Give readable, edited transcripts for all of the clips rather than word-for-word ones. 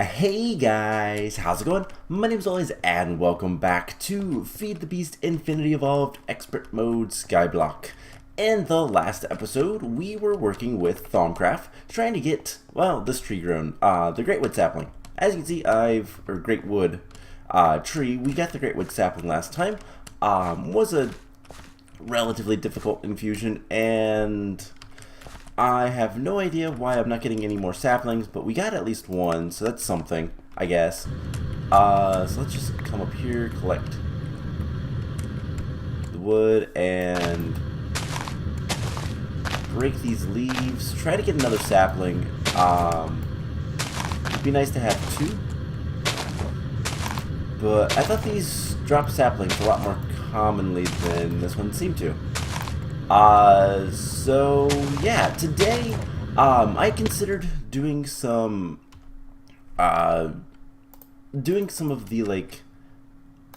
Hey guys, how's it going? My name's always and welcome back to Feed the Beast Infinity Evolved Expert Mode Skyblock. In the last episode, we were working with Thaumcraft, trying to get, well, this tree grown, the Great Wood Sapling. As you can see, Great Wood tree, we got the Great Wood Sapling last time. Was a relatively difficult infusion, and I have no idea why I'm not getting any more saplings, but we got at least one, so that's something, I guess. So let's just come up here, collect the wood, and break these leaves. Try to get another sapling. It'd be nice to have two, but I thought these drop saplings a lot more commonly than this one seemed to. So yeah, today, I considered doing some of the, like,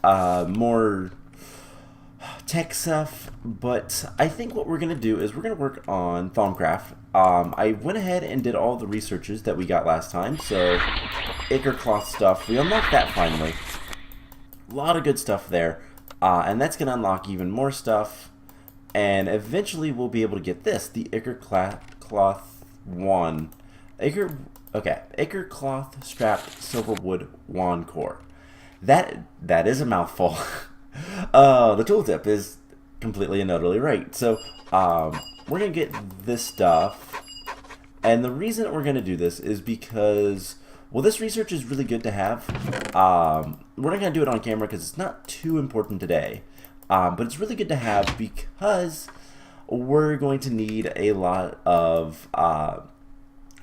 more tech stuff, but I think what we're gonna do is we're gonna work on Thaumcraft. I went ahead and did all the researches that we got last time, so acre cloth stuff, we unlocked that finally. A lot of good stuff there, and that's gonna unlock even more stuff. And eventually we'll be able to get this, the Acre Cloth 1. Acre Cloth Strapped Silverwood Wand Core. That is a mouthful. The tooltip is completely and utterly right. So, we're going to get this stuff. And the reason that we're going to do this is because, well, this research is really good to have. We're not going to do it on camera because it's not too important today. But it's really good to have because we're going to need a lot of,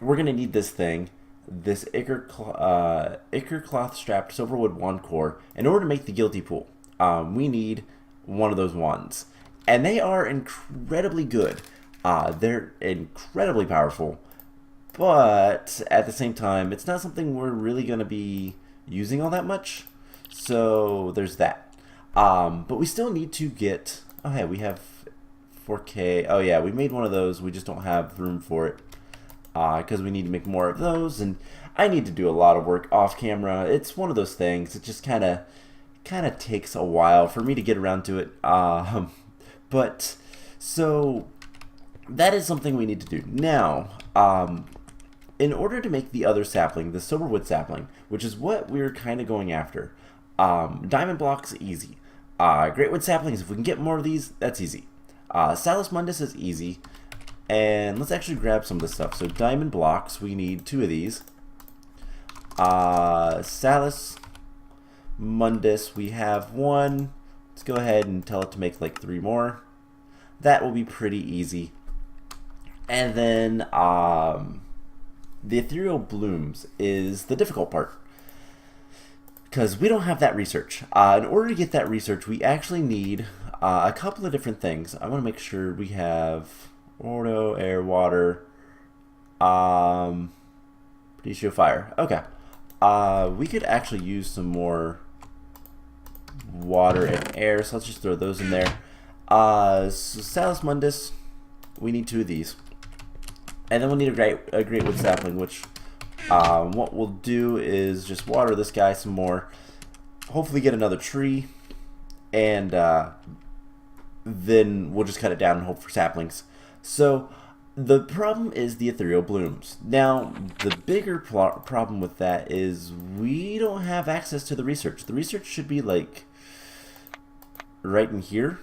we're going to need this thing, this Acre Cloth Strapped Silverwood Wand Core, in order to make the Guilty Pool. We need one of those wands. And they are incredibly good. They're incredibly powerful. But at the same time, it's not something we're really going to be using all that much. So there's that. But we still need to get, oh hey, we have 4K, oh yeah, we made one of those, we just don't have room for it, because we need to make more of those, and I need to do a lot of work off camera. It's one of those things, it just kind of takes a while for me to get around to it, but, so, that is something we need to do. Now, in order to make the other sapling, the Silverwood Sapling, which is what we're kind of going after, diamond blocks, easy. Great Wood Saplings, if we can get more of these, that's easy. Salus Mundus is easy. And let's actually grab some of this stuff. So diamond blocks, we need 2 of these. Salus Mundus, we have 1. Let's go ahead and tell it to make like 3 more. That will be pretty easy. And then the Ethereal Blooms is the difficult part, because we don't have that research. In order to get that research, we actually need a couple of different things. I want to make sure we have auto, air, water, Pretty fire. Okay. We could actually use some more water and air, so let's just throw those in there. So Salus Mundus, we need 2 of these. And then we'll need a Great Wood Sapling, which what we'll do is just water this guy some more, hopefully get another tree, and then we'll just cut it down and hope for saplings. So the problem is the Ethereal Blooms. Now, the bigger problem with that is we don't have access to the research. The research should be like right in here,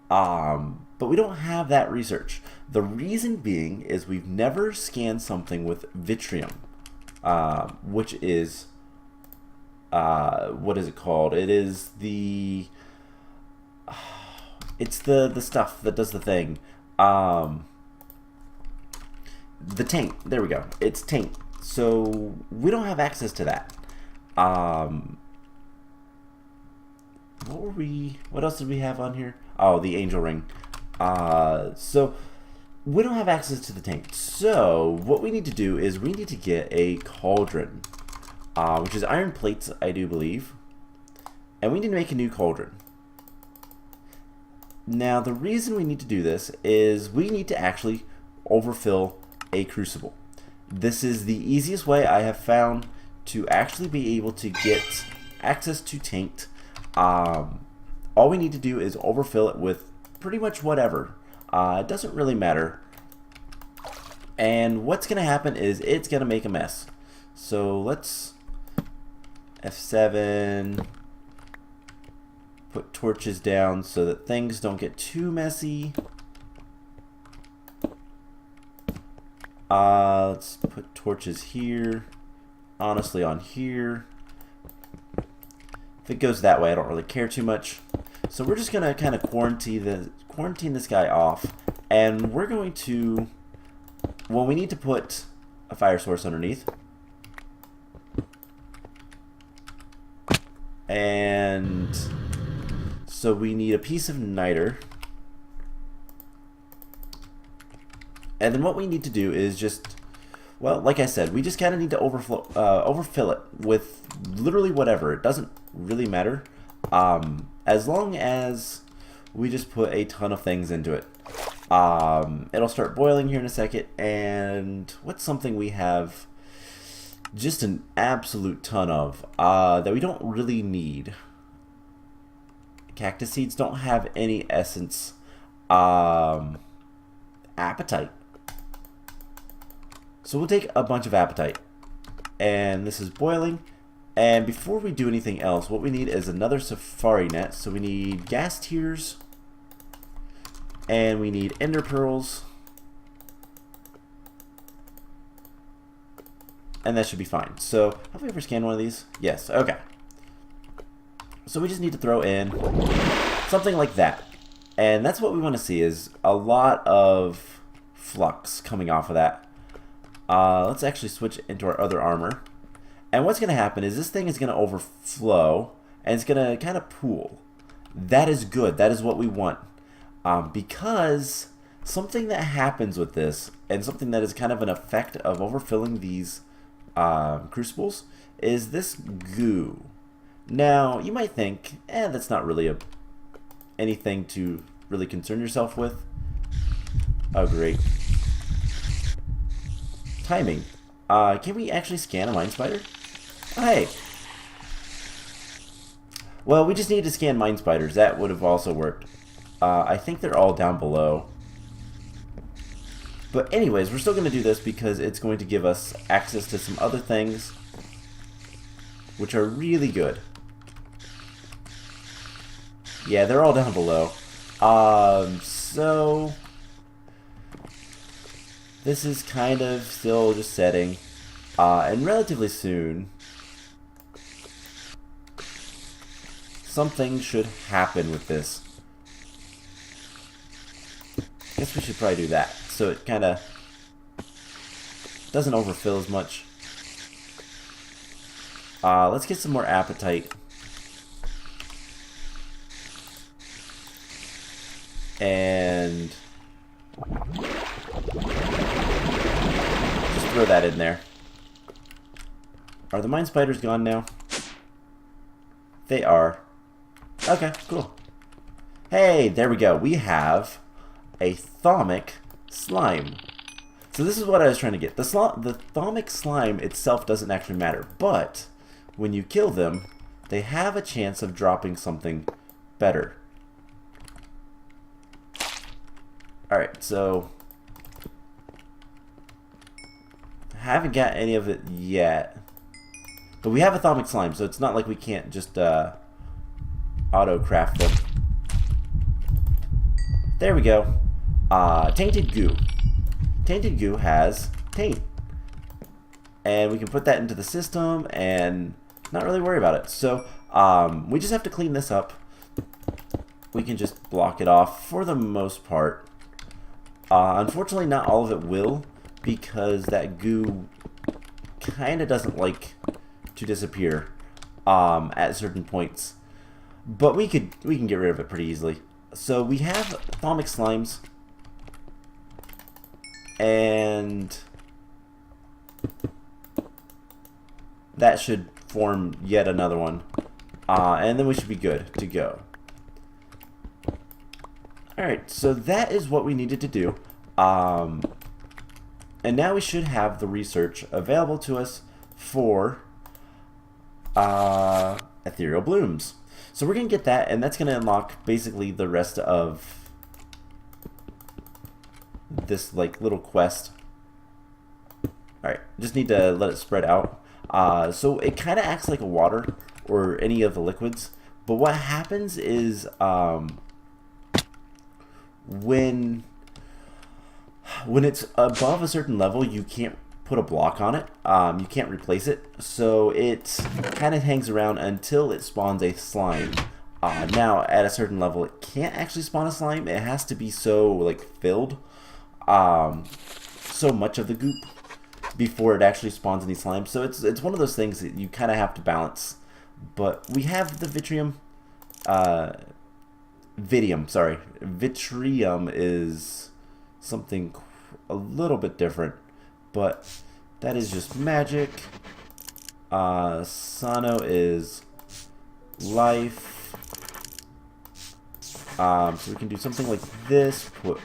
but we don't have that research. The reason being is we've never scanned something with Vitrium. Which is, what is it called? It is the, it's the stuff that does the thing. The taint, there we go. It's taint. So we don't have access to that. What else did we have on here? Oh, the angel ring. So we don't have access to the tank. So what we need to do is we need to get a cauldron, which is iron plates, I do believe, and we need to make a new cauldron. Now the reason we need to do this is we need to actually overfill a crucible. This is the easiest way I have found to actually be able to get access to Taint, all we need to do is overfill it with pretty much whatever. It doesn't really matter. And what's going to happen is it's going to make a mess. So let's F7, put torches down so that things don't get too messy. Let's put torches here, honestly on here. If it goes that way, I don't really care too much. So we're just gonna kind of quarantine this guy off, and we're going to, well, we need to put a fire source underneath, and so we need a piece of niter. And then what we need to do is just, well, like I said, we just kind of need to overfill it with literally whatever. It doesn't really matter, as long as we just put a ton of things into it. It'll start boiling here in a second. And what's something we have just an absolute ton of that we don't really need? Cactus seeds don't have any essence. Apatite. So we'll take a bunch of apatite, and this is boiling. And before we do anything else, what we need is another safari net. So we need gas tears, and we need ender pearls, and that should be fine. So have we ever scanned one of these? Yes. Okay. So we just need to throw in something like that, and that's what we want to see, is a lot of flux coming off of that. Let's actually switch into our other armor. And what's going to happen is this thing is going to overflow, and it's going to kind of pool. That is good. That is what we want. Because something that happens with this, and something that is kind of an effect of overfilling these crucibles, is this goo. Now, you might think, that's not really anything to really concern yourself with. Oh, great. Timing. Can we actually scan a mine spider? Oh, hey. Well, we just need to scan mine spiders. That would have also worked. I think they're all down below. But anyways, we're still going to do this because it's going to give us access to some other things which are really good. Yeah, they're all down below. So this is kind of still just setting, and relatively soon something should happen with this. I guess we should probably do that so it kind of doesn't overfill as much. Let's get some more apatite. And just throw that in there. Are the mine spiders gone now? They are. Okay, cool. Hey, there we go. We have a thaumic slime. So this is what I was trying to get. The thaumic slime itself doesn't actually matter, but when you kill them, they have a chance of dropping something better. Alright, so I haven't got any of it yet. But we have a thaumic slime, so it's not like we can't just auto-craft them. There we go. Tainted goo. Tainted goo has taint. And we can put that into the system and not really worry about it. So we just have to clean this up. We can just block it off for the most part. Unfortunately, not all of it will, because that goo kind of doesn't like to disappear at certain points. But we can get rid of it pretty easily. So we have thaumic slimes, and that should form yet another one, and then we should be good to go. Alright, so that is what we needed to do. And now we should have the research available to us for Ethereal Blooms. So we're going to get that, and that's going to unlock basically the rest of this like little quest. Alright, just need to let it spread out. So it kind of acts like a water or any of the liquids. But what happens is when it's above a certain level, you can't put a block on it. You can't replace it. So it kind of hangs around until it spawns a slime. Now, at a certain level, it can't actually spawn a slime. It has to be so like filled, so much of the goop before it actually spawns any slime. So it's one of those things that you kind of have to balance. But we have the Vitrium. Vidium, sorry. Vitrium is something a little bit different, but that is just magic. Sano is life. So we can do something like this. Put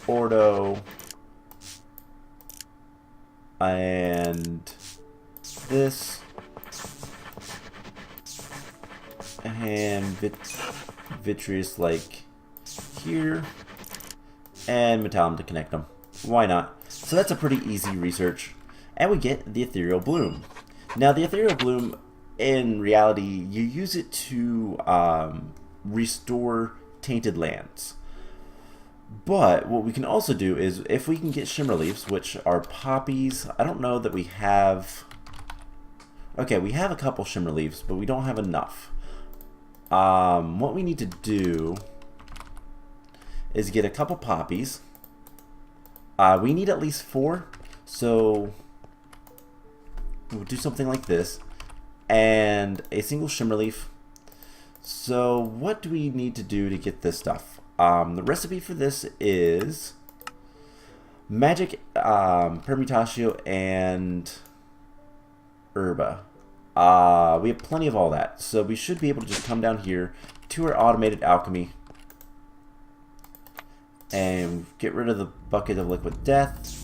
Ordo and this, and Vitreous like here, and Metallum to connect them. Why not? So that's a pretty easy research, and we get the Ethereal Bloom. Now the Ethereal Bloom, in reality, you use it to restore tainted lands. But what we can also do is, if we can get shimmer leaves, which are poppies, I don't know that we have. Okay, we have a couple shimmer leaves, but we don't have enough. What we need to do is get a couple poppies. We need at least 4, so we'll do something like this, and a single shimmer leaf. So what do we need to do to get this stuff? The recipe for this is magic, permutatio, and herba. We have plenty of all that, so we should be able to just come down here to our automated alchemy and get rid of the bucket of liquid death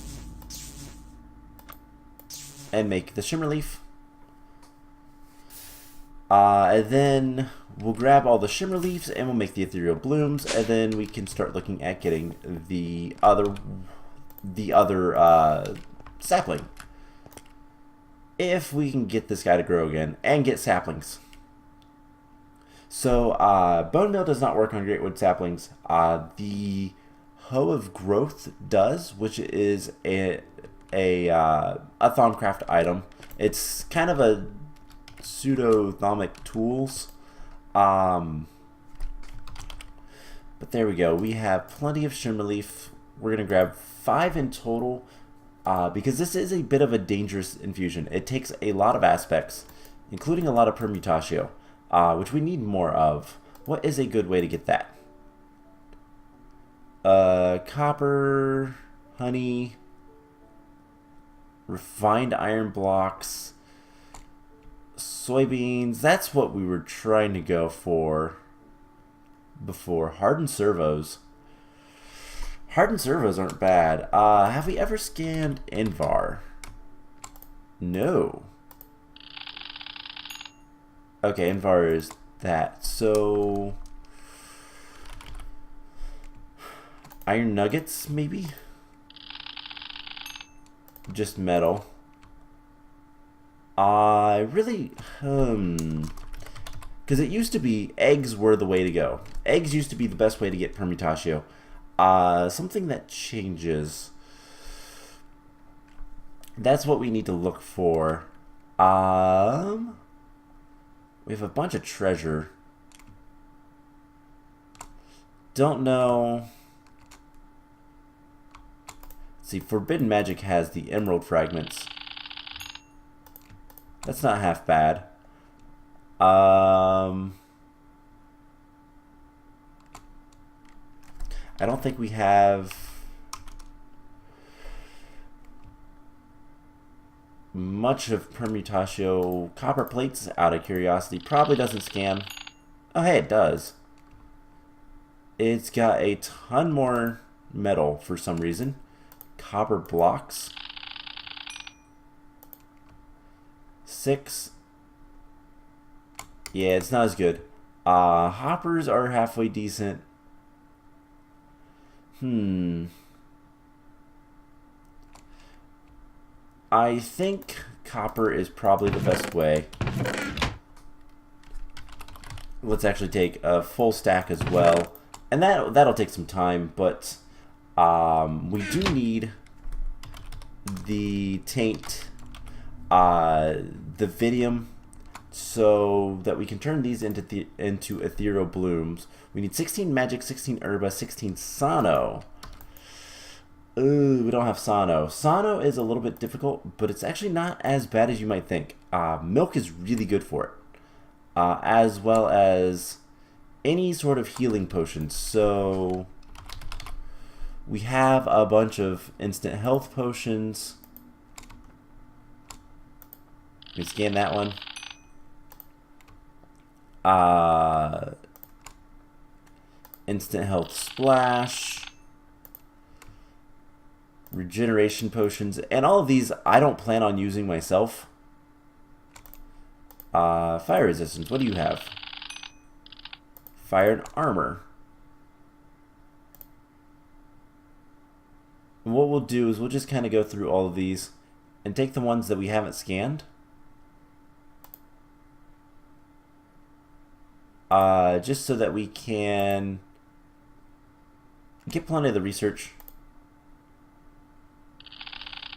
and make the shimmer leaf. And then we'll grab all the shimmer leaves and we'll make the ethereal blooms, and then we can start looking at getting the other sapling. If we can get this guy to grow again and get saplings. So bone meal does not work on greatwood saplings. The hoe of growth does, which is a Thaumcraft item. It's kind of a pseudo thaumic tools. But there we go. We have plenty of shimmer leaf. We're gonna grab 5 in total. Because this is a bit of a dangerous infusion. It takes a lot of aspects, including a lot of permutatio, which we need more of. What is a good way to get that? Copper, honey, refined iron blocks, soybeans. That's what we were trying to go for before. Hardened servos. Hardened servos aren't bad. Have we ever scanned Invar? No. Okay, Invar is that. So iron nuggets, maybe? Just metal. I really, because it used to be eggs were the way to go. Eggs used to be the best way to get permutatio. Something that changes. That's what we need to look for. We have a bunch of treasure. Don't know. Let's see, Forbidden Magic has the emerald fragments. That's not half bad. I don't think we have much of permutatio. Copper plates, out of curiosity, probably doesn't scan. Oh, hey, it does. It's got a ton more metal for some reason. Copper blocks. 6. Yeah, it's not as good. Hoppers are halfway decent. I think copper is probably the best way. Let's actually take a full stack as well. And that'll take some time, but we do need the taint, the Vidium, so that we can turn these into Ethereal Blooms. We need 16 Magic, 16 Herba, 16 Sano. Ooh, we don't have Sano. Sano is a little bit difficult, but it's actually not as bad as you might think. Milk is really good for it, as well as any sort of healing potions. So we have a bunch of instant health potions. We scan that one. Instant health splash, regeneration potions, and all of these I don't plan on using myself. Fire resistance, what do you have? Fire and armor. And what we'll do is we'll just kind of go through all of these and take the ones that we haven't scanned. Just so that we can get plenty of the research.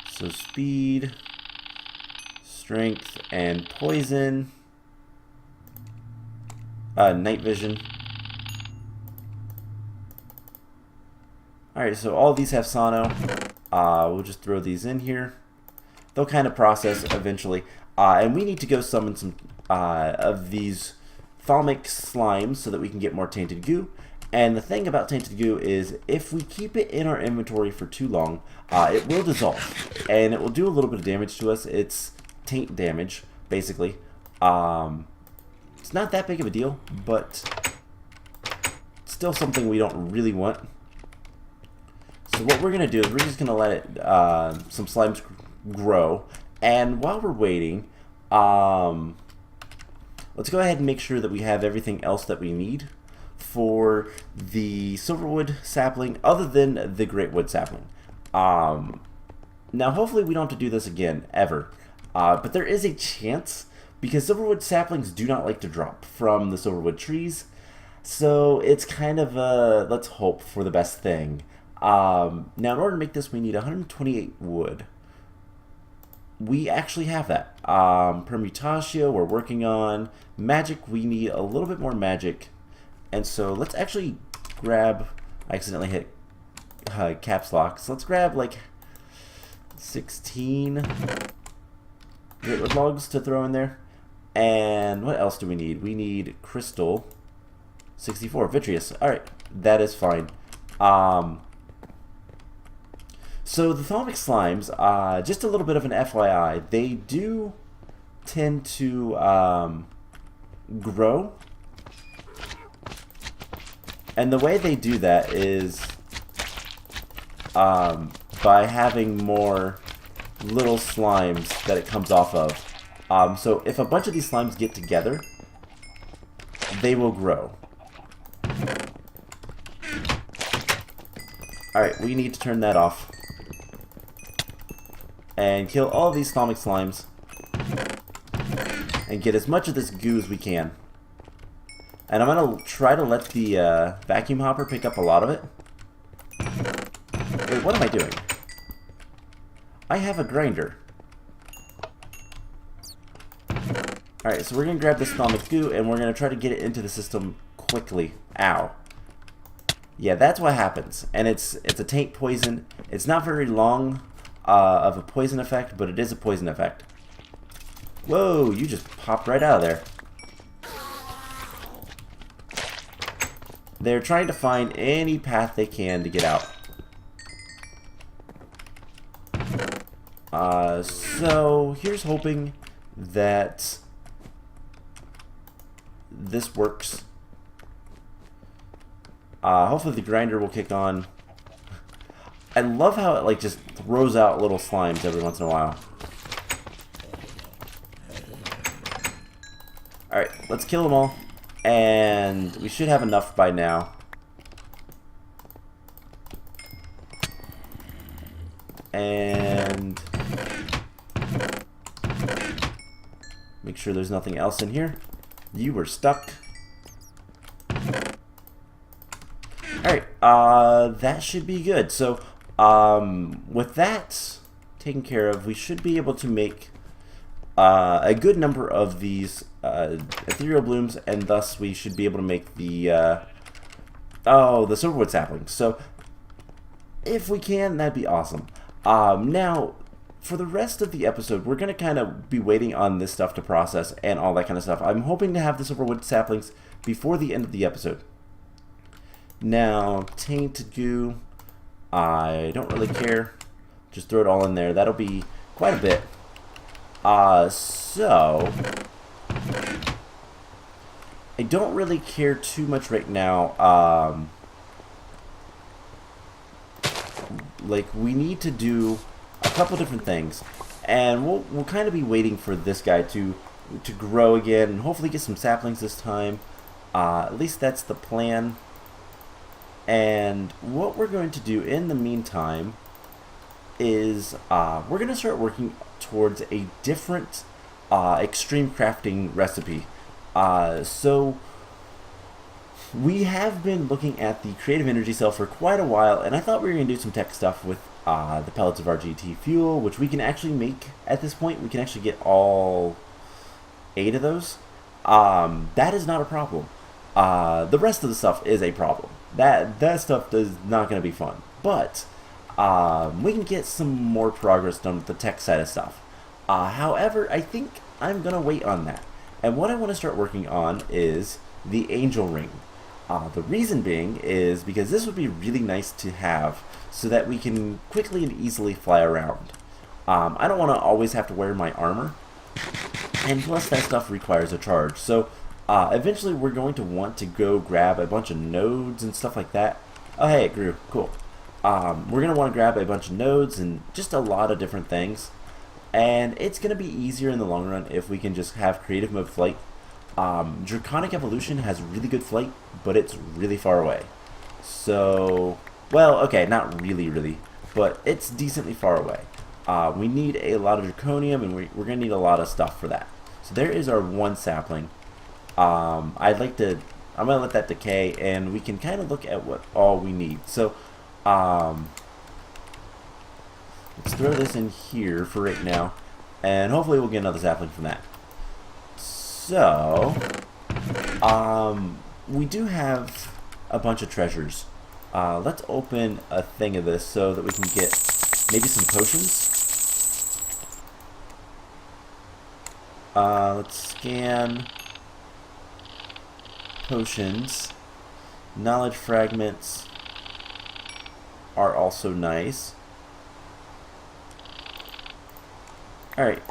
So speed, strength, and poison. Night vision. Alright, so all these have Sano. We'll just throw these in here. They'll kind of process eventually. And we need to go summon some of these Thaumcraft slimes so that we can get more tainted goo. And the thing about tainted goo is if we keep it in our inventory for too long, it will dissolve. And it will do a little bit of damage to us. It's taint damage, basically. It's not that big of a deal, but still something we don't really want. So what we're going to do is we're just going to let it, some slimes grow. And while we're waiting, let's go ahead and make sure that we have everything else that we need for the Silverwood Sapling, other than the Greatwood Sapling. Now, hopefully we don't have to do this again, ever. But there is a chance, because Silverwood Saplings do not like to drop from the Silverwood trees. So it's kind of a, let's hope for the best thing. Now, in order to make this, we need 128 wood. We actually have that. Permutatio, we're working on. Magic, we need a little bit more magic. And so let's actually grab, I accidentally hit caps lock. So let's grab like 16 Greatwood logs to throw in there. And what else do we need? We need crystal. 64, vitreous. Alright, that is fine. So the Thaumcraft slimes, just a little bit of an FYI, they do tend to grow. And the way they do that is by having more little slimes that it comes off of. So if a bunch of these slimes get together, they will grow. Alright, we need to turn that off. And kill all of these Thaumcraft slimes. And get as much of this goo as we can. And I'm going to try to let the vacuum hopper pick up a lot of it. Wait, what am I doing? I have a grinder. Alright, so we're going to grab this Thaumcraft goo and we're going to try to get it into the system quickly. Ow. Yeah, that's what happens. And it's a taint poison. It's not very long of a poison effect, but it is a poison effect. Whoa, you just popped right out of there. They're trying to find any path they can to get out. So here's hoping that this works. Hopefully the grinder will kick on. I love how it like just throws out little slimes every once in a while. Alright, let's kill them all. And we should have enough by now. And make sure there's nothing else in here. You were stuck. Alright, that should be good. So, with that taken care of, we should be able to make a good number of these Ethereal Blooms, and thus we should be able to make the Silverwood Saplings. So, if we can, that'd be awesome. Now, for the rest of the episode, we're going to kind of be waiting on this stuff to process and all that kind of stuff. I'm hoping to have the Silverwood Saplings before the end of the episode. Now, tainted goo, I don't really care. Just throw it all in there. That'll be quite a bit. So, I don't really care too much right now. Like, we need to do a couple different things, and we'll kind of be waiting for this guy to grow again, and hopefully get some saplings this time. At least that's the plan. And what we're going to do in the meantime is we're going to start working towards a different extreme crafting recipe. So we have been looking at the creative energy cell for quite a while, and I thought we were going to do some tech stuff with the pellets of RGT fuel, which we can actually make at this point. We can actually get all 8 of those. That is not a problem. The rest of the stuff is a problem. That stuff is not going to be fun. But we can get some more progress done with the tech side of stuff. However, I think I'm going to wait on that. And what I want to start working on is the angel ring. The reason being is because this would be really nice to have so that we can quickly and easily fly around. I don't want to always have to wear my armor, and plus that stuff requires a charge. So eventually we're going to want to go grab a bunch of nodes and stuff like that. Oh hey, it grew. Cool. We're going to want to grab a bunch of nodes and just a lot of different things. And it's going to be easier in the long run if we can just have creative mode flight. Draconic Evolution has really good flight, but it's really far away. So, well, okay, not really, but it's decently far away. We need a lot of Draconium, and we're going to need a lot of stuff for that. So there is our one sapling. I'm going to let that decay, and we can kind of look at what all we need. So, let's throw this in here for right now, and hopefully we'll get another sapling from that. So, we do have a bunch of treasures. Let's open a thing of this so that we can get maybe some potions. Let's scan potions. Knowledge fragments are also nice. Alright,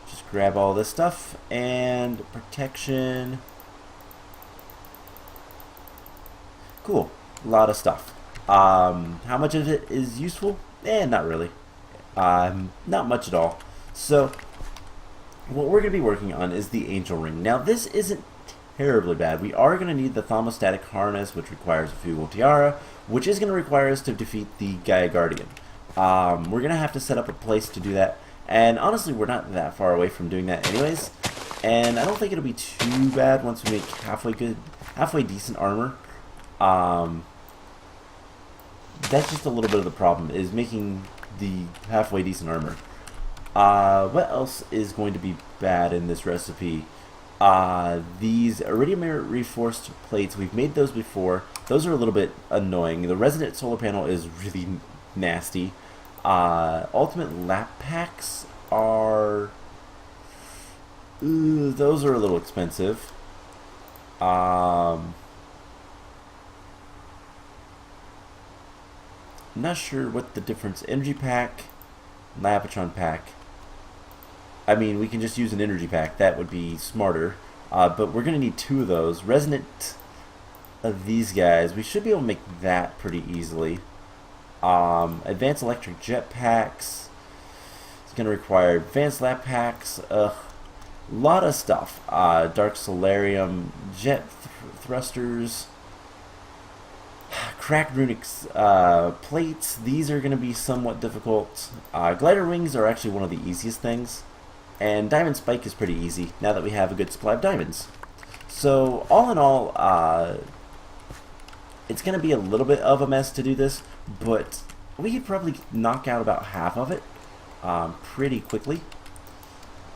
just grab all this stuff, and protection. Cool, a lot of stuff. How much of it is useful? Not really. Not much at all. So, what we're going to be working on is the angel ring. Now, this isn't terribly bad. We are going to need the thermostatic harness, which requires a fugal tiara, which is going to require us to defeat the Gaia Guardian. We're going to have to set up a place to do that, and honestly, we're not that far away from doing that anyways, and I don't think it'll be too bad once we make halfway decent armor. That's just a little bit of the problem, is making the halfway decent armor. What else is going to be bad in this recipe? These iridium reinforced plates, we've made those before. Those are a little bit annoying. The Resonant solar panel is really nasty. Ultimate lap packs are... those are a little expensive. I'm not sure what the difference. Energy pack, Lapatron pack. I mean, we can just use an energy pack. That would be smarter. But we're going to need 2 of those. Resonant of these guys. We should be able to make that pretty easily. Advanced electric jet packs. It's going to require advanced lab packs, a lot of stuff. Dark solarium, jet thrusters, cracked runic plates. These are going to be somewhat difficult. Glider wings are actually one of the easiest things. And diamond spike is pretty easy now that we have a good supply of diamonds. So all in all, it's going to be a little bit of a mess to do this, but we could probably knock out about half of it pretty quickly.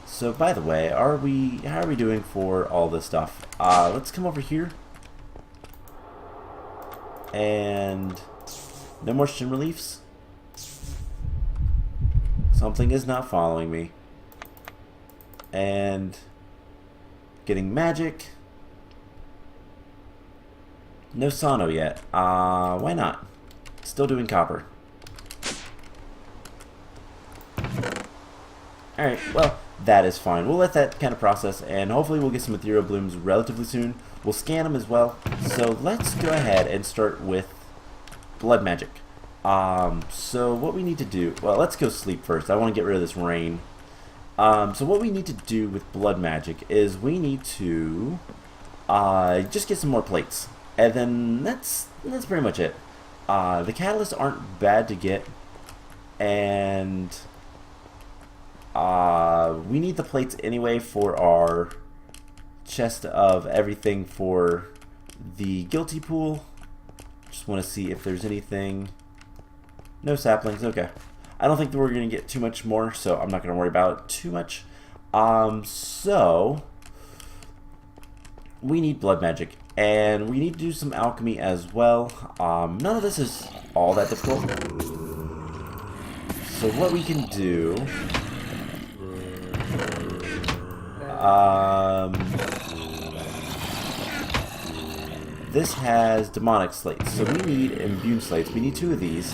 So by the way, how are we doing for all this stuff? Let's come over here. And no more shin reliefs. Something is not following me. And getting magic. No Sano yet. Why not? Still doing copper. Alright, well, that is fine. We'll let that kind of process, and hopefully we'll get some Ethereal Blooms relatively soon. We'll scan them as well. So let's go ahead and start with blood magic. So what we need to do... Well, let's go sleep first. I want to get rid of this rain. So what we need to do with blood magic is we need to just get some more plates. And then that's pretty much it. The catalysts aren't bad to get, and we need the plates anyway for our chest of everything for the guilty pool. Just want to see if there's anything. No saplings, okay. I don't think that we're going to get too much more, so I'm not going to worry about it too much. So we need blood magic. And we need to do some alchemy as well. None of this is all that difficult. So what we can do... this has demonic slates. So we need immune slates. We need 2 of these.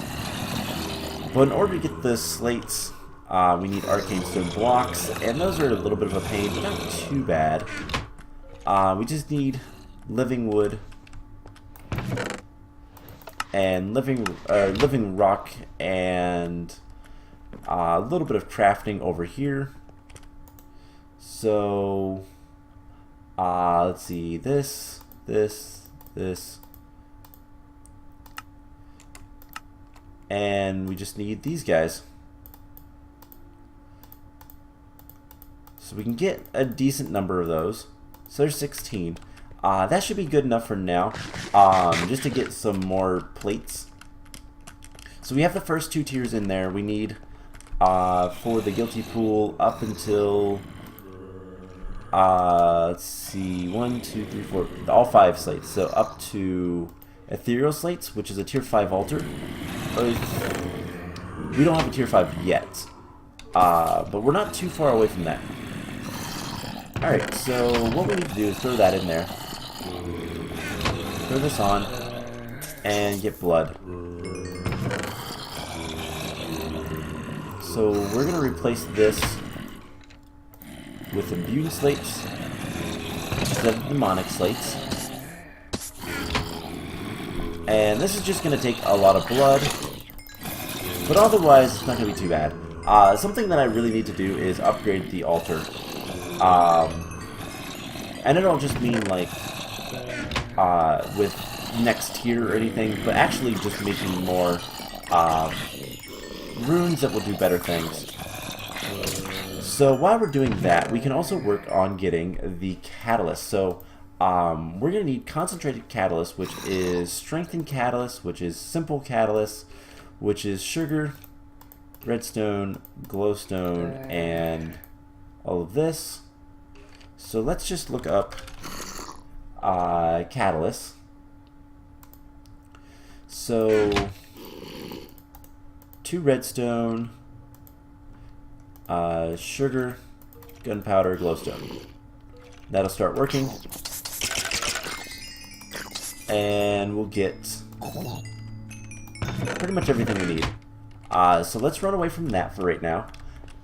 But in order to get the slates, we need arcane stone blocks. And those are a little bit of a pain, but not too bad. We just need... living wood and living rock, and a little bit of crafting over here. So let's see, this, and we just need these guys, so we can get a decent number of those. So there's 16. That should be good enough for now, just to get some more plates. So we have the first 2 tiers in there. We need, for the guilty pool, up until, let's see, 1, 2, 3, 4, all 5 slates. So up to ethereal slates, which is a tier 5 altar. We don't have a tier 5 yet, but we're not too far away from that. Alright, so what we need to do is throw that in there. Throw this on, and get blood. So we're going to replace this with immune slates instead of demonic slates. And this is just going to take a lot of blood, but otherwise it's not going to be too bad. Something that I really need to do is upgrade the altar. And it don't just mean like with next tier or anything, but actually just making more runes that will do better things. So while we're doing that, we can also work on getting the catalyst. So we're going to need concentrated catalyst, which is strengthened catalyst, which is simple catalyst, which is sugar, redstone, glowstone, and all of this. So let's just look up catalyst. So 2 redstone, sugar, gunpowder, glowstone. That'll start working, and we'll get pretty much everything we need. So let's run away from that for right now.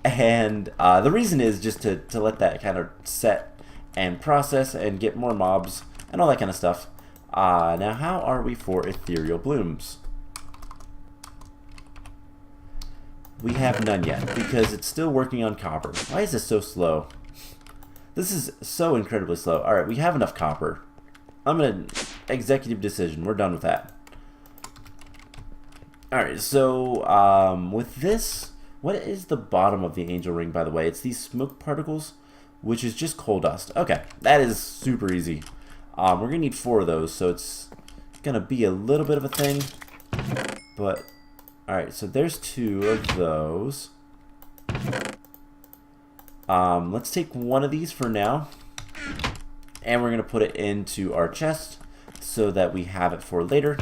And the reason is just to let that kind of set and process and get more mobs and all that kind of stuff. Now, how are we for Ethereal Blooms? We have none yet, because it's still working on copper. Why is this so slow? This is so incredibly slow. Alright, we have enough copper. I'm gonna... Executive decision. We're done with that. Alright, so, with this... What is the bottom of the angel ring, by the way? It's these smoke particles, which is just coal dust. Okay, that is super easy. We're gonna need 4 of those, so it's gonna be a little bit of a thing. But... Alright, so there's 2 of those. Let's take one of these for now. And we're going to put it into our chest so that we have it for later.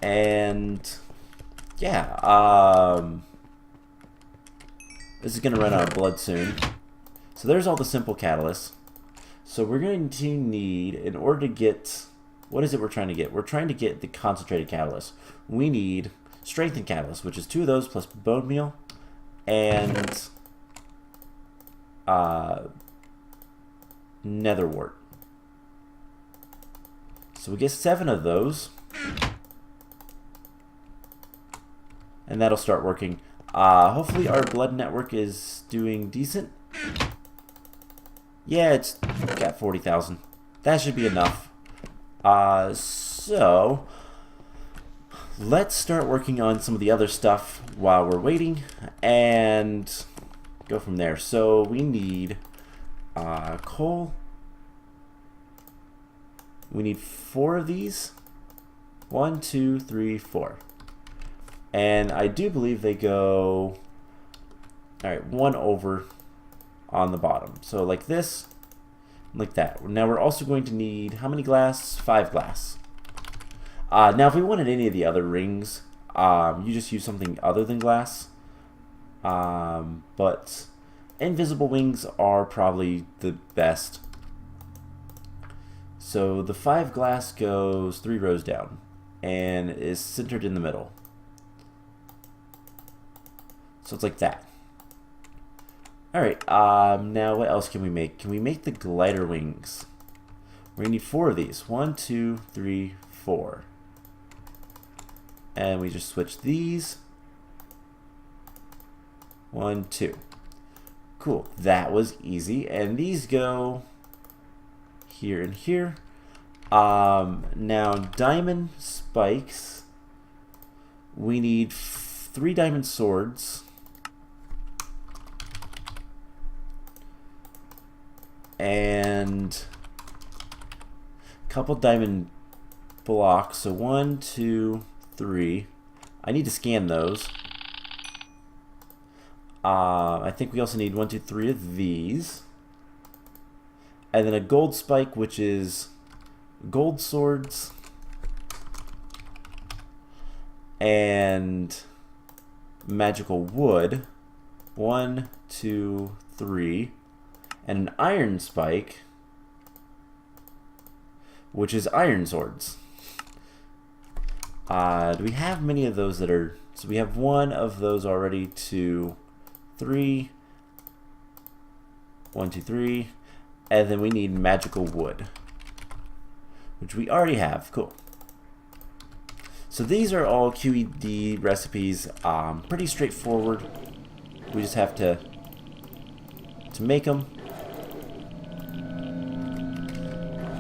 And yeah, this is going to run out of blood soon. So there's all the simple catalysts. So we're going to need, in order to get, what is it we're trying to get? We're trying to get the concentrated catalyst. We need strengthened catalyst, which is 2 of those plus bone meal. And netherwort. So we get 7 of those. And that'll start working. Hopefully our blood network is doing decent. Yeah, it's got 40,000. That should be enough. So let's start working on some of the other stuff while we're waiting and go from there. So we need coal. We need 4 of these. 1, 2, 3, 4. And I do believe they go, alright, 1 over on the bottom. So like this, like that. Now we're also going to need, how many glass? 5 glass. Now if we wanted any of the other rings, you just use something other than glass. But invisible wings are probably the best. So the 5 glass goes 3 rows down and is centered in the middle. So it's like that. Alright, now what else can we make? Can we make the glider wings? We're going to need 4 of these. 1, 2, 3, 4. And we just switch these. 1, 2. Cool, that was easy. And these go here and here. Now diamond spikes. We need 3 diamond swords. And a couple diamond blocks. So 1, 2, 3. I need to scan those. I think we also need 1, 2, 3 of these. And then a gold spike, which is gold swords. And magical wood. 1, 2, 3. And an iron spike, which is iron swords. Do we have many of those that are... So we have 1 of those already, 2, 3. 1, 2, 3. And then we need magical wood, which we already have. Cool. So these are all QED recipes. Pretty straightforward. We just have to make them.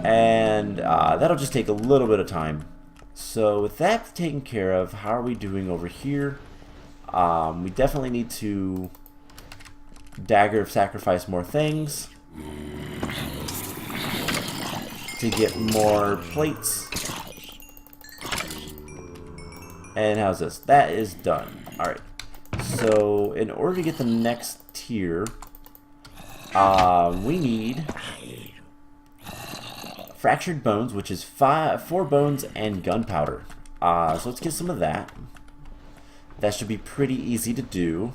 And that'll just take a little bit of time. So with that taken care of, how are we doing over here? We definitely need to dagger of sacrifice more things to get more plates. And how's this? That is done. Alright. So in order to get the next tier, we need fractured bones, which is 4 bones and gunpowder. So let's get some of that. That should be pretty easy to do.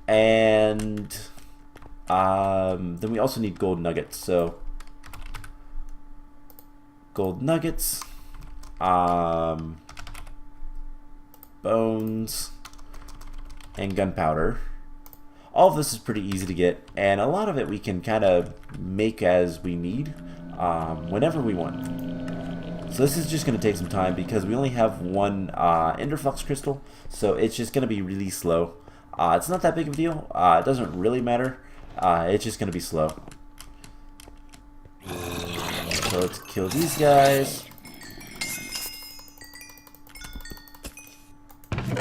And then we also need gold nuggets. So gold nuggets, bones, and gunpowder. All of this is pretty easy to get, and a lot of it we can kind of make as we need, whenever we want. So this is just going to take some time because we only have one Ender Flux crystal, so it's just going to be really slow. It's not that big of a deal. It doesn't really matter. It's just going to be slow. So let's kill these guys.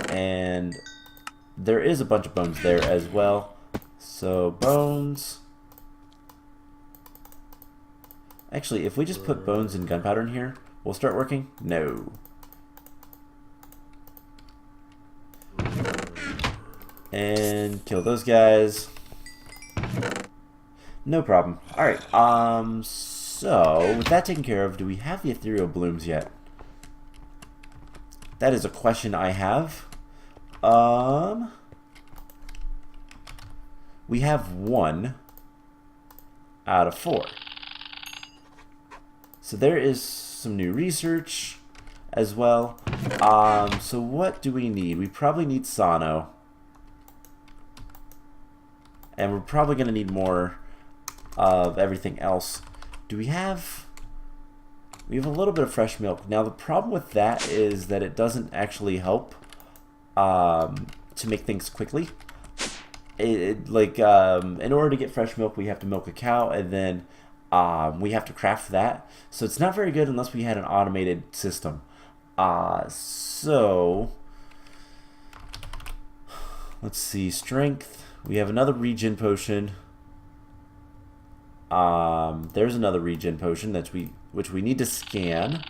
And there is a bunch of bones there as well. So bones. Actually, if we just put bones and gunpowder in here, we'll start working? No. And kill those guys. No problem. Alright, so with that taken care of, do we have the Ethereal Blooms yet? That is a question I have. We have 1 out of 4. So there is some new research as well. So what do we need? We probably need Sano. And we're probably going to need more of everything else. Do we have... We have a little bit of fresh milk. Now the problem with that is that it doesn't actually help to make things quickly. In order to get fresh milk, we have to milk a cow, and then we have to craft that. So it's not very good unless we had an automated system. So let's see, strength. We have another regen potion. There's another regen potion which we need to scan.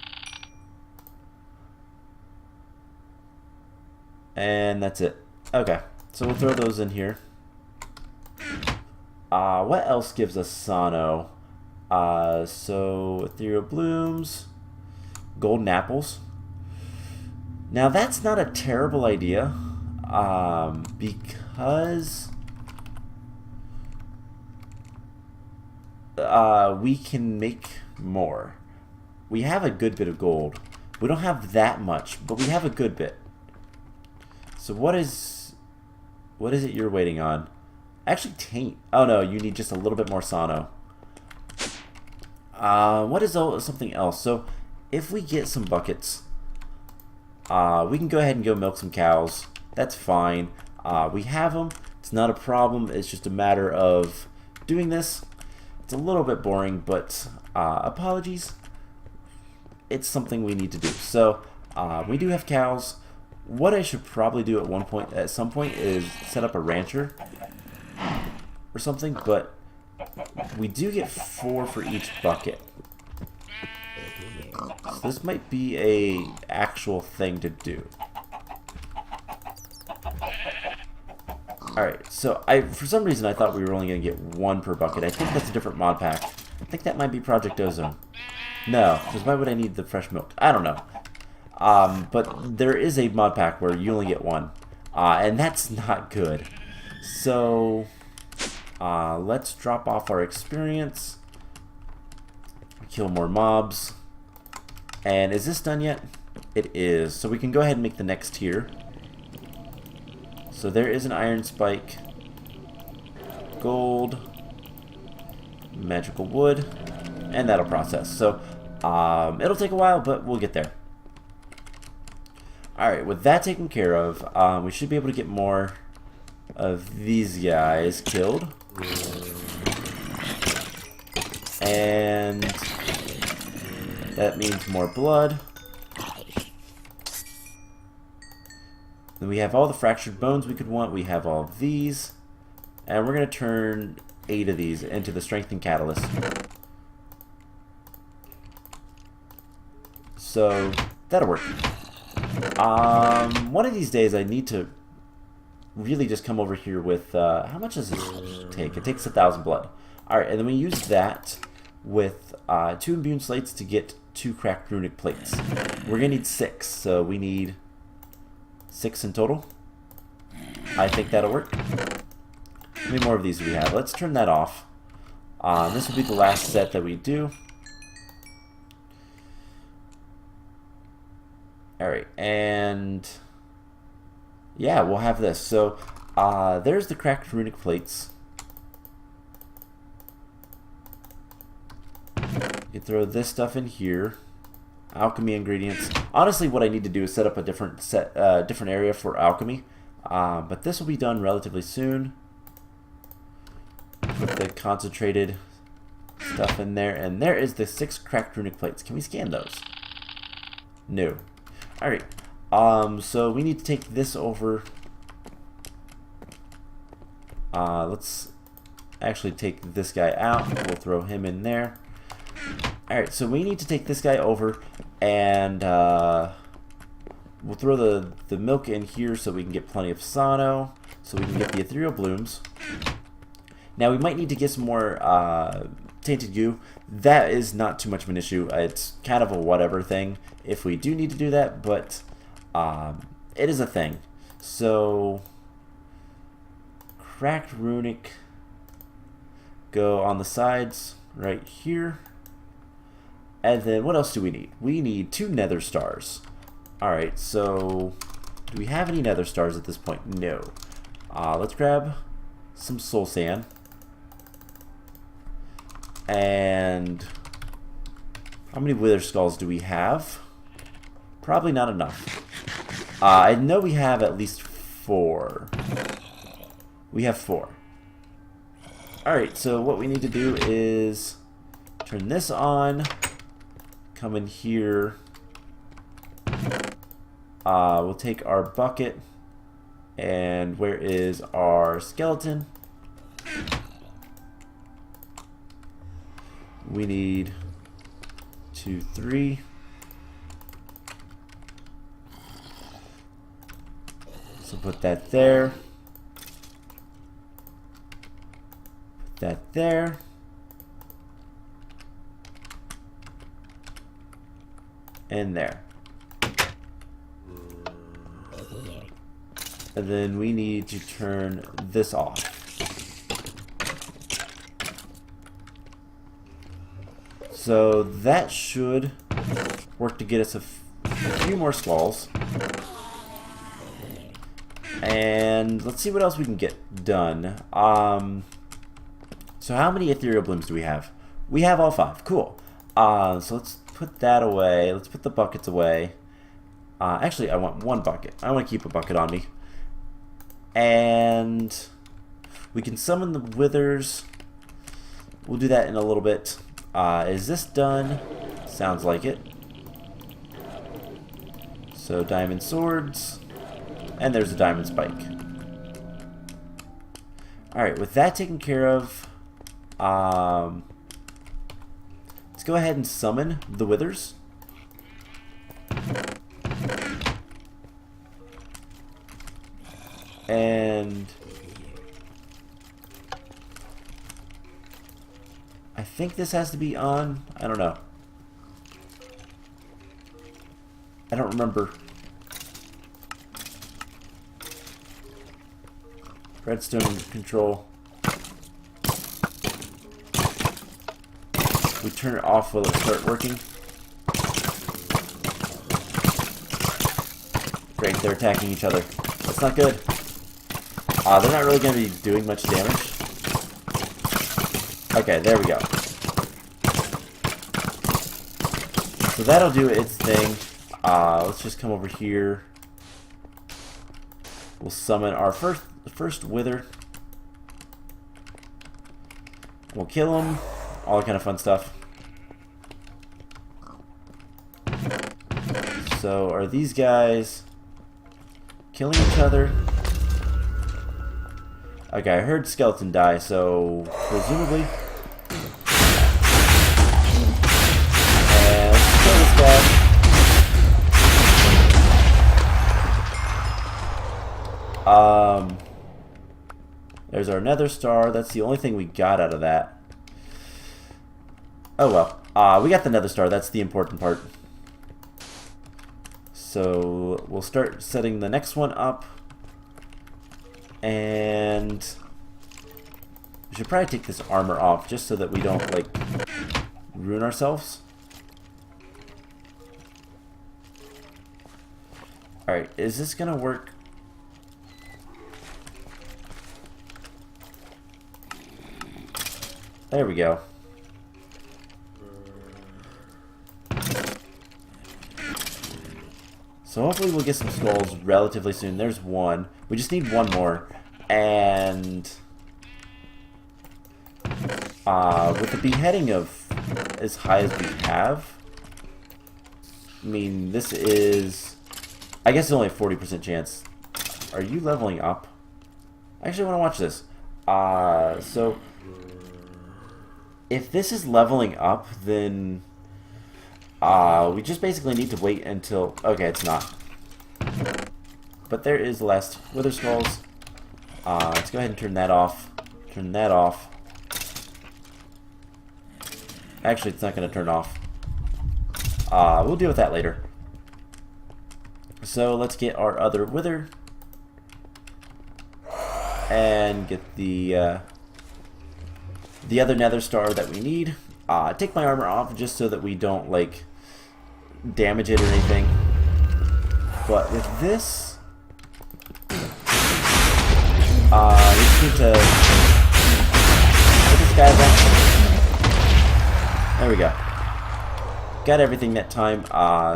And that's it. Okay, so we'll throw those in here. What else gives us Sano? So Ethereal Blooms, golden apples. Now that's not a terrible idea, because we can make more. We have a good bit of gold. We don't have that much, but we have a good bit. So what is it you're waiting on? Actually, taint. Oh no, you need just a little bit more Sano. What is something else? So if we get some buckets, we can go ahead and go milk some cows. That's fine. We have them. It's not a problem. It's just a matter of doing this. It's a little bit boring, but apologies. It's something we need to do. So we do have cows. What I should probably do at some point is set up a rancher or something, but we do get 4 for each bucket. So this might be a actual thing to do. Alright, so for some reason I thought we were only going to get 1 per bucket. I think that's a different mod pack. I think that might be Project Ozone. No, because why would I need the fresh milk? I don't know. But there is a mod pack where you only get 1. And that's not good. So let's drop off our experience. Kill more mobs. And is this done yet? It is. So we can go ahead and make the next tier. So there is an iron spike, gold, magical wood, and that'll process. So it'll take a while, but we'll get there. Alright, with that taken care of, we should be able to get more of these guys killed. And that means more blood. Then we have all the fractured bones we could want. We have all of these. And we're going to turn 8 of these into the strengthened catalyst. So that'll work. One of these days I need to really just come over here with, how much does this take? It takes 1,000 blood. Alright, and then we use that with 2 immune slates to get 2 cracked runic plates. We're going to need 6, so we need 6 in total. I think that'll work. How many more of these do we have? Let's turn that off. This will be the last set that we do. Alright, and yeah, we'll have this. So there's the cracked runic plates. You can throw this stuff in here. Alchemy ingredients. Honestly, what I need to do is set up a different area for alchemy. But this will be done relatively soon. Put the concentrated stuff in there. And there is the 6 cracked runic plates. Can we scan those? No. Alright. So we need to take this over. Let's actually take this guy out. We'll throw him in there. Alright, so we need to take this guy over, and we'll throw the milk in here so we can get plenty of Sano, so we can get the Ethereal Blooms. Now we might need to get some more Tainted Goo. That is not too much of an issue. It's kind of a whatever thing if we do need to do that, but it is a thing. So, cracked runic go on the sides right here. And then what else do we need? We need 2 nether stars. Alright, so do we have any nether stars at this point? No. Let's grab some soul sand. And how many wither skulls do we have? Probably not enough. I know we have at least 4. We have 4. Alright, so what we need to do is turn this on. Come in here. We'll take our bucket. And where is our skeleton? We need 2, 3. So put that there. Put that there. And there. And then we need to turn this off. So that should work to get us a few more skulls. And let's see what else we can get done. So how many Ethereal Blooms do we have? We have all 5. Cool. So let's put that away. Let's put the buckets away. Actually, I want 1 bucket. I want to keep a bucket on me. And we can summon the withers. We'll do that in a little bit. Is this done? Sounds like it. So diamond swords. And there's a diamond spike. Alright, with that taken care of, let's go ahead and summon the withers. And I think this has to be on. I don't know. I don't remember. Redstone control. We turn it off, will it start working? Great, they're attacking each other. That's not good. They're not really going to be doing much damage. Okay, there we go. So that'll do its thing. Let's just come over here. We'll summon our first wither. We'll kill him. All that kind of fun stuff. So are these guys killing each other? Okay, I heard skeleton die, so presumably. And let's kill this guy. There's our nether star. That's the only thing we got out of that. Oh well. We got the nether star. That's the important part. So we'll start setting the next one up. And we should probably take this armor off just so that we don't, like, ruin ourselves. Alright, is this gonna work? There we go. So hopefully we'll get some skulls relatively soon. There's one. We just need one more. And with the beheading of as high as we have, I mean, this is, I guess it's only a 40% chance. Are you leveling up? I actually want to watch this. So if this is leveling up, then we just basically need to wait until... Okay, it's not. But there is the last Wither Skulls. Let's go ahead and turn that off. Turn that off. Actually, it's not going to turn off. We'll deal with that later. So let's get our other Wither. And get the other Nether Star that we need. Take my armor off just so that we don't, like, damage it or anything. But with this, we just need to put this guy back. There we go. Got everything that time.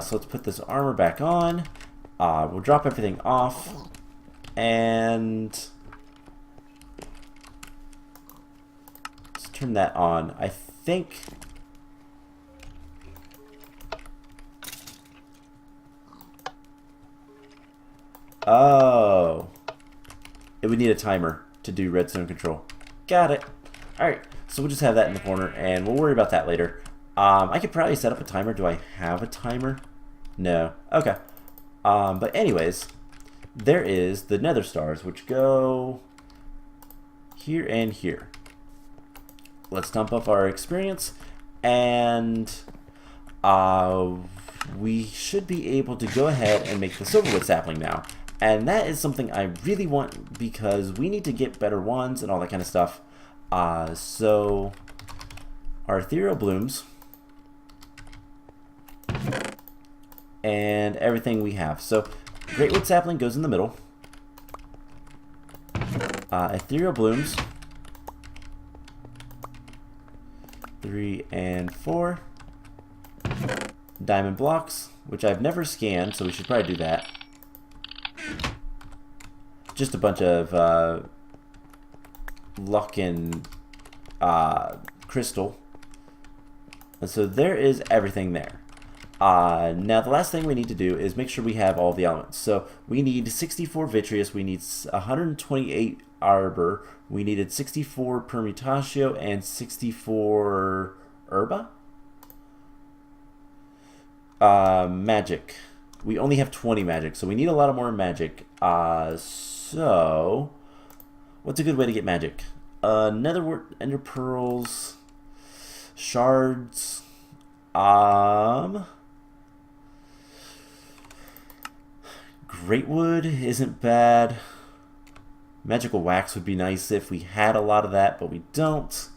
So let's put this armor back on. We'll drop everything off. And let's turn that on. I think... Oh. It would need a timer to do redstone control. Got it. Alright, so we'll just have that in the corner, and we'll worry about that later. I could probably set up a timer. Do I have a timer? No. Okay. But anyways, there is the Nether Stars, which go here and here. Let's dump up our experience, and we should be able to go ahead and make the Silverwood Sapling now. And that is something I really want because we need to get better ones and all that kind of stuff. So our Ethereal Blooms and everything we have. So Greatwood Sapling goes in the middle. Ethereal Blooms 3 and 4. Diamond blocks, which I've never scanned, so we should probably do that. Just a bunch of luck and crystal. And so there is everything there. Now the last thing we need to do is make sure we have all the elements. So we need 64 vitreous, we need 128 arbor, we needed 64 permutatio, and 64 herba? Magic. We only have 20 magic, so we need a lot of more magic. So what's a good way to get magic? Netherwort, ender pearls, shards. Greatwood isn't bad. Magical wax would be nice if we had a lot of that, but we don't.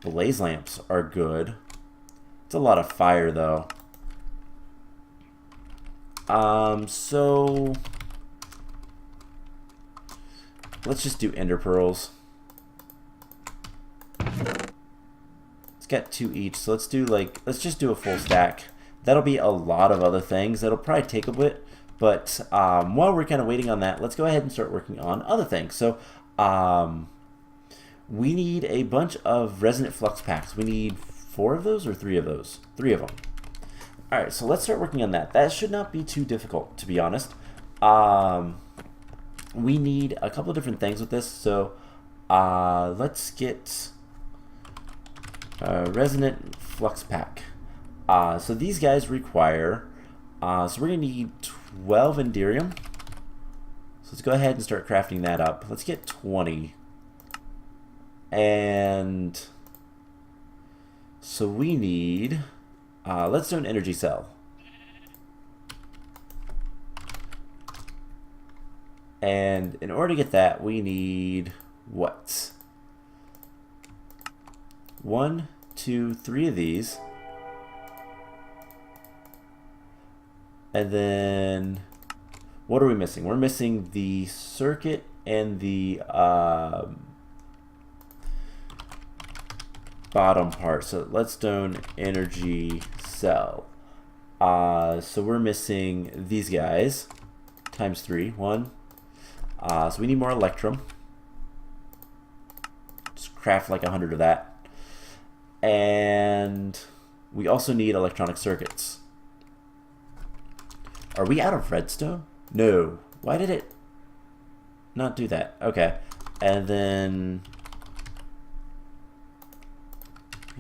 Blaze lamps are good. It's a lot of fire though. So let's just do ender pearls. It's got 2 each, so let's just do a full stack. That'll be a lot of other things. That'll probably take a bit, but while we're kind of waiting on that, let's go ahead and start working on other things. So we need a bunch of resonant flux packs. We need 4 of those or 3 of those? 3 of them. Alright, so let's start working on that. That should not be too difficult, to be honest. We need a couple of different things with this, so let's get resonant flux pack. So these guys require, so we're going to need 12 Enderium. So let's go ahead and start crafting that up. Let's get 20. And so we need... let's do an energy cell. And in order to get that, we need what? 1, 2, 3 of these. And then, what are we missing? We're missing the circuit and the bottom part. So let's do an energy cell. So we're missing these guys times 3. 1. So we need more electrum. Just craft like 100 of that. And we also need electronic circuits. Are we out of redstone? No. Why did it not do that? Okay. And then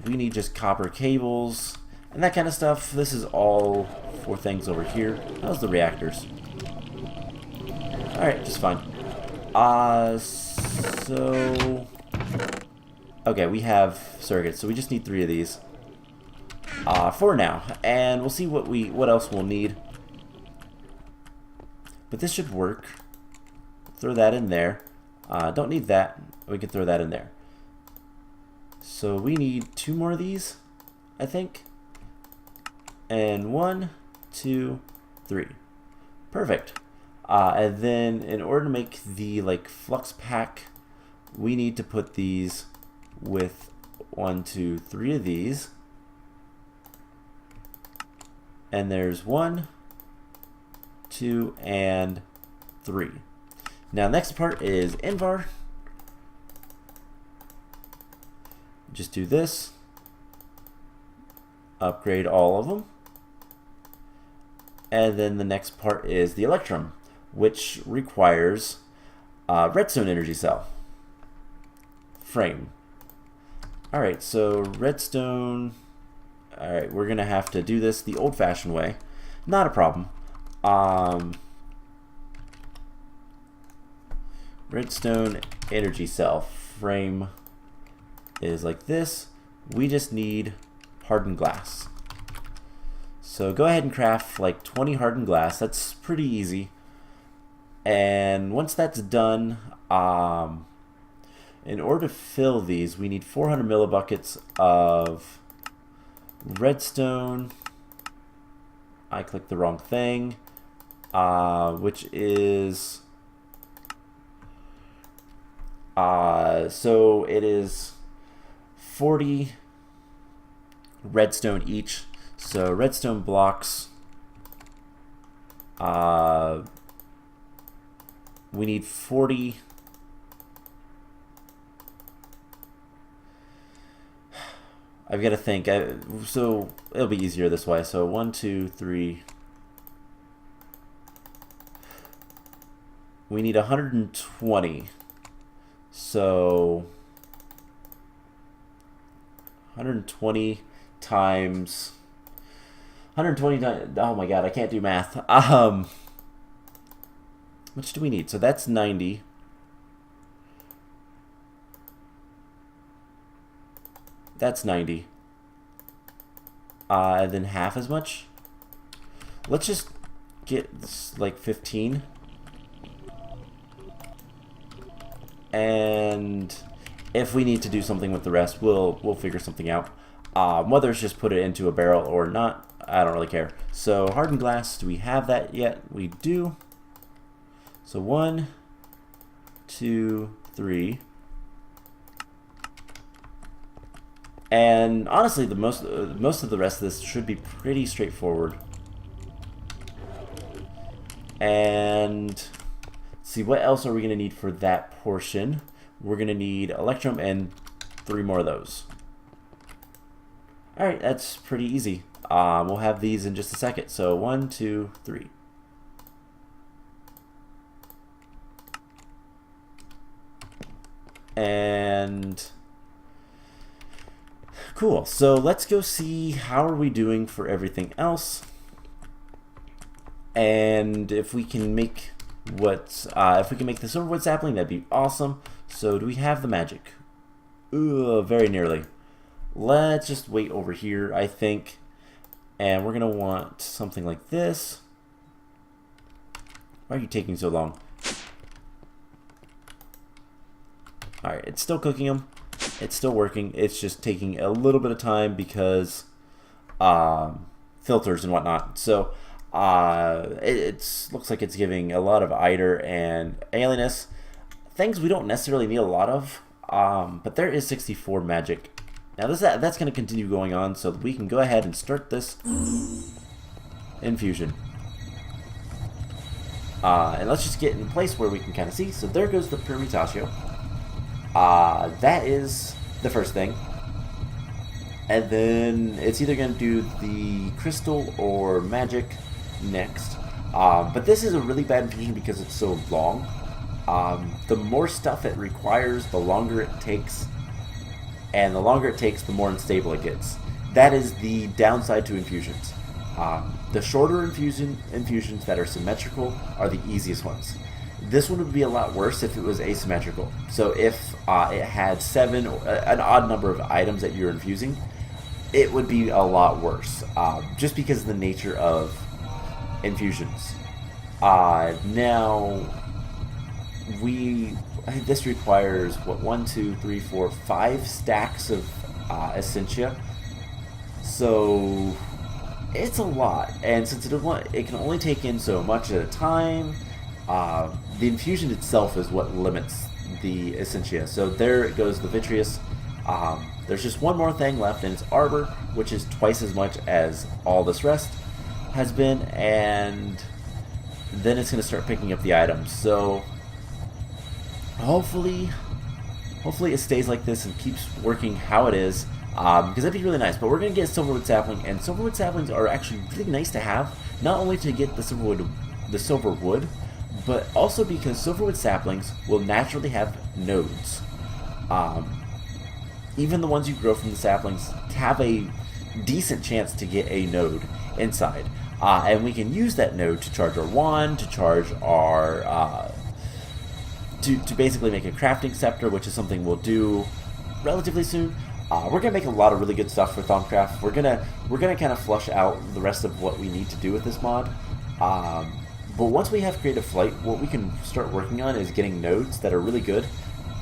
we need just copper cables and that kind of stuff. This is all for things over here. How's the reactors? Alright, just fine. So okay, we have circuits, so we just need 3 of these. For now. And we'll see what else we'll need. But this should work. Throw that in there. Don't need that. We can throw that in there. So we need 2 more of these, I think. And 1, 2, 3. Perfect. And then in order to make the flux pack, we need to put these with 1, 2, 3 of these. And there's 1, 2, and 3. Now next part is invar. Just do this. Upgrade all of them. And then the next part is the electrum, which requires redstone energy cell frame. Alright, so redstone. Alright, we're gonna have to do this the old-fashioned way. Not a problem. Redstone energy cell frame is like this. We just need hardened glass. So go ahead and craft like 20 hardened glass. That's pretty easy. And once that's done, in order to fill these, we need 400 millibuckets of redstone. I clicked the wrong thing, which is so it is 40 redstone each. So redstone blocks, we need 40. I've got to think. So it'll be easier this way. So 1, 2, 3. We need 120. So 120 times 120 times. Oh my god, I can't do math. How much do we need? So that's 90. That's 90. And then half as much. Let's just get like 15. And if we need to do something with the rest, we'll figure something out. Whether it's just put it into a barrel or not, I don't really care. So hardened glass, do we have that yet? We do. So 1, 2, 3. And honestly, the most of the rest of this should be pretty straightforward. And let's see, what else are we going to need for that portion? We're going to need electrum and 3 more of those. Alright, that's pretty easy. We'll have these in just a second. So 1, 2, 3. And cool. So let's go see how are we doing for everything else, and if we can make the Silverwood Sapling, that'd be awesome. So do we have the magic? Ooh, very nearly. Let's just wait over here, I think, and we're gonna want something like this. Why are you taking so long? Alright, it's still cooking them. It's still working. It's just taking a little bit of time because filters and whatnot. So it looks like it's giving a lot of iter and alienness. Things we don't necessarily need a lot of, but there is 64 magic. Now that's going to continue going on, so we can go ahead and start this. infusion. And let's just get in a place where we can kind of see. So there goes the Permutatio. That is the first thing. And then it's either going to do the crystal or magic next. But this is a really bad infusion because it's so long. The more stuff it requires, the longer it takes. And the longer it takes, the more unstable it gets. That is the downside to infusions. The shorter infusions that are symmetrical are the easiest ones. This one would be a lot worse if it was asymmetrical. So if it had 7 or an odd number of items that you're infusing, it would be a lot worse, just because of the nature of infusions. Now, this requires what, 1, 2, 3, 4, 5 stacks of essentia. So it's a lot, and since it can only take in so much at a time, the infusion itself is what limits the essentia. So there it goes, the vitreous. There's just one more thing left, and it's arbor, which is twice as much as all this rest has been, and then it's going to start picking up the items. So hopefully it stays like this and keeps working how it is, because that'd be really nice. But we're going to get a Silverwood Sapling, and Silverwood Saplings are actually really nice to have, not only to get the Silverwood, but also because Silverwood Saplings will naturally have nodes. Even the ones you grow from the saplings have a decent chance to get a node inside. And we can use that node to charge our wand, to charge our... to basically make a crafting scepter, which is something we'll do relatively soon. We're gonna make a lot of really good stuff for Thaumcraft. We're gonna kind of flush out the rest of what we need to do with this mod. But once we have Creative Flight, what we can start working on is getting nodes that are really good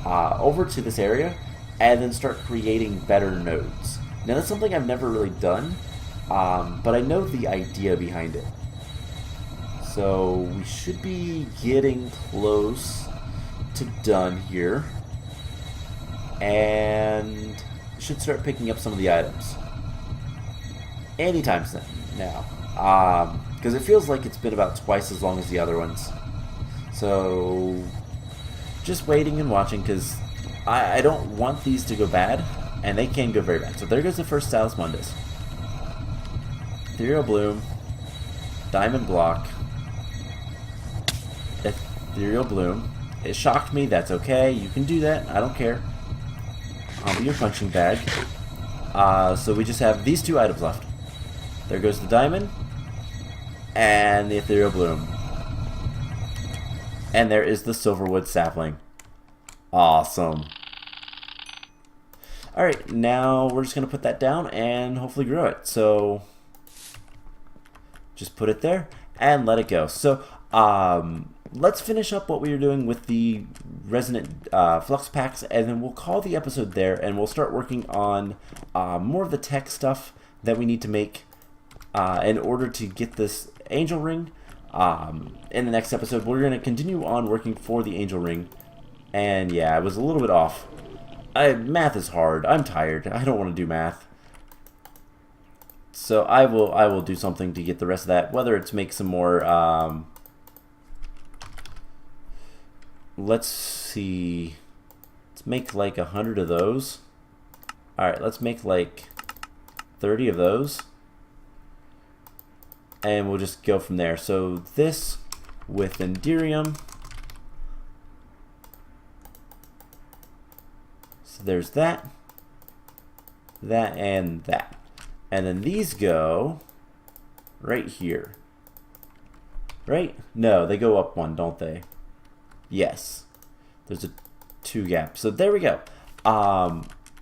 over to this area, and then start creating better nodes. Now that's something I've never really done, but I know the idea behind it. So we should be getting close to done here, and should start picking up some of the items anytime now, because it feels like it's been about twice as long as the other ones. So just waiting and watching, because I don't want these to go bad, and they can go very bad. So there goes the first Stylus Mundus. Ethereal Bloom, Diamond Block, Ethereal Bloom. It shocked me, that's okay, you can do that, I don't care. I'll be your punching bag. So we just have these 2 items left. There goes the Diamond, and the Ethereal Bloom. And there is the Silverwood Sapling. Awesome. Alright, now we're just going to put that down and hopefully grow it. So just put it there and let it go. So let's finish up what we were doing with the Resonant Flux packs, and then we'll call the episode there, and we'll start working on more of the tech stuff that we need to make in order to get this Angel Ring. In the next episode, we're going to continue on working for the Angel Ring. And yeah, I was a little bit off. Math is hard. I'm tired. I don't want to do math. So I will do something to get the rest of that. Whether it's make some more. Let's see. Let's make like 100 of those. All right, let's make like 30 of those, and we'll just go from there. So this with Enderium. So there's that, and that. And then these go right here. Right? No, they go up 1, don't they? Yes. There's a 2 gap. So there we go.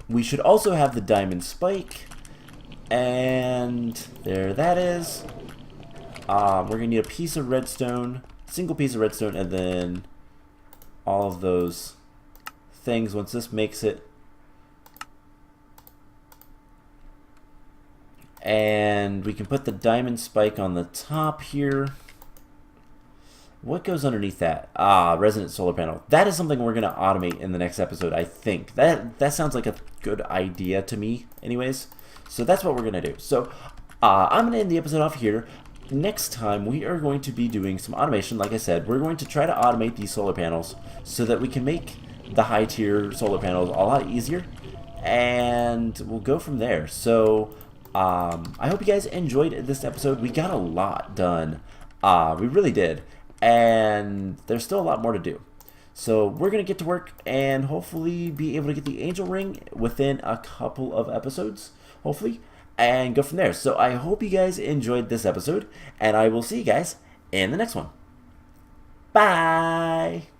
We should also have the diamond spike. And there that is. We're going to need a piece of redstone, single piece of redstone, and then all of those things once this makes it. And we can put the diamond spike on the top here. What goes underneath that? Resonant solar panel. That is something we're going to automate in the next episode, I think. That sounds like a good idea to me anyways. So that's what we're going to do. So I'm going to end the episode off here. next time we are going to be doing some automation. Like I said, we're going to try to automate these solar panels so that we can make the high tier solar panels a lot easier, and we'll go from there. So I hope you guys enjoyed this episode. We got a lot done. We really did, and there's still a lot more to do. So we're going to get to work and hopefully be able to get the angel ring within a couple of episodes, hopefully, and go from there. So I hope you guys enjoyed this episode, and I will see you guys in the next one. Bye!